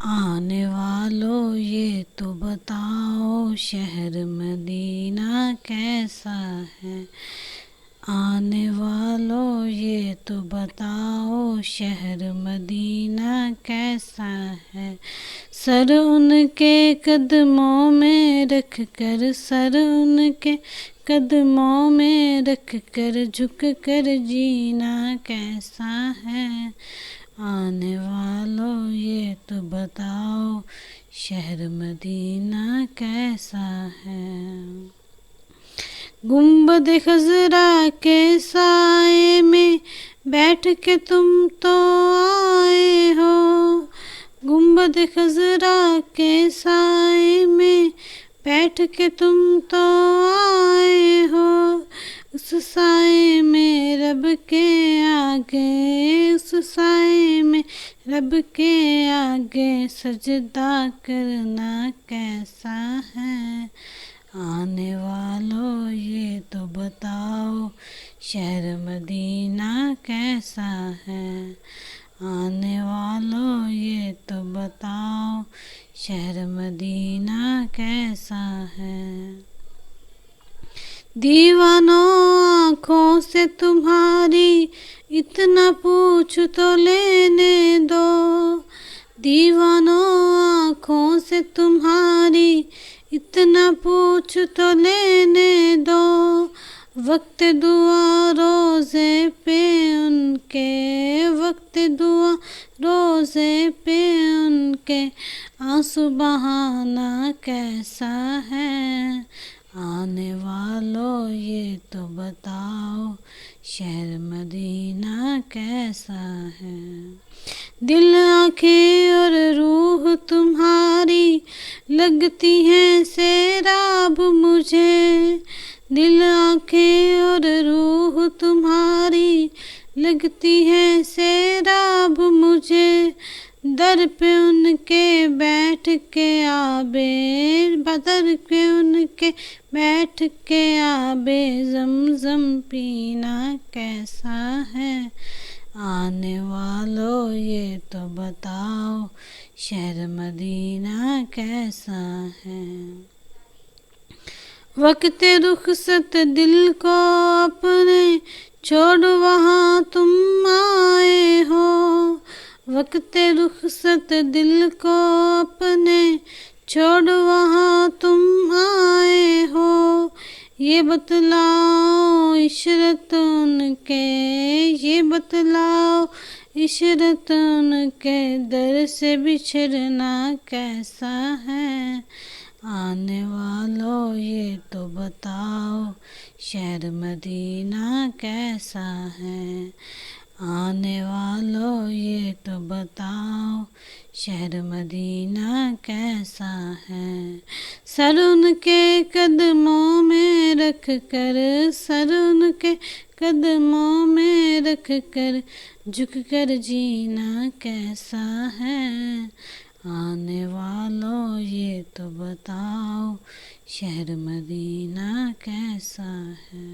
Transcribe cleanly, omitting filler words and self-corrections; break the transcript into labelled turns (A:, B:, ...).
A: آنے والوں یہ تو بتاؤ شہر مدینہ کیسا ہے، آنے والوں یہ تو بتاؤ شہر مدینہ کیسا ہے، سر ان کے قدموں میں رکھ کر، سر ان کے قدموں میں رکھ کر جھک کر جینا کیسا ہے، آنے والوں یہ تو بتاؤ شہر مدینہ کیسا ہے۔ گنبد خضرا کے سائے میں بیٹھ کے تم تو آئے ہو، گنبد خضرا کے سائے میں بیٹھ کے تم تو آئے ہو، اس سائے میں رب کے آگے، اس سائے میں رب کے آگے سجدہ کرنا کیسا ہے، آنے والوں یہ تو بتاؤ شہر مدینہ کیسا ہے، آنے والوں یہ تو بتاؤ شہر مدینہ کیسا ہے۔ دیوانوں آنکھوں سے تمہاری اتنا پوچھ تو لینے دو، دیوانوں آنکھوں سے تمہاری اتنا پوچھ تو لینے دو، وقت دعا روزے پہ ان کے، وقت دعا روزے پہ ان کے آنسو بہانا کیسا ہے، آنے والوں یہ تو بتاؤ شہر مدینہ کیسا ہے، دل آنکھیں اور روح تمہاری لگتی ہیں سیراب مجھے، دل آنکھیں اور روح تمہاری لگتی ہیں سیراب مجھے، در پہ ان کے بیٹھ کے آبے، در پہ ان کے بیٹھ کے آبے زمزم پینا کیسا ہے، آنے والوں یہ تو بتاؤ شہر مدینہ کیسا ہے۔ وقت رخصت دل کو اپنے چھوڑ وہاں تم آئے ہو، وقت رخصت دل کو اپنے چھوڑ وہاں تم آئے ہو، یہ بتلاؤ عشرت ان کے، یہ بتلاؤ عشرت ان کے در سے بچھڑنا کیسا ہے، آنے والوں یہ تو بتاؤ شہر مدینہ کیسا ہے، آنے والوں یہ تو بتاؤ شہر مدینہ کیسا ہے، سر ان کے قدموں میں رکھ کر، سر ان کے قدموں میں رکھ کر جھک کر جینا کیسا ہے، آنے والوں یہ تو بتاؤ شہر مدینہ کیسا ہے۔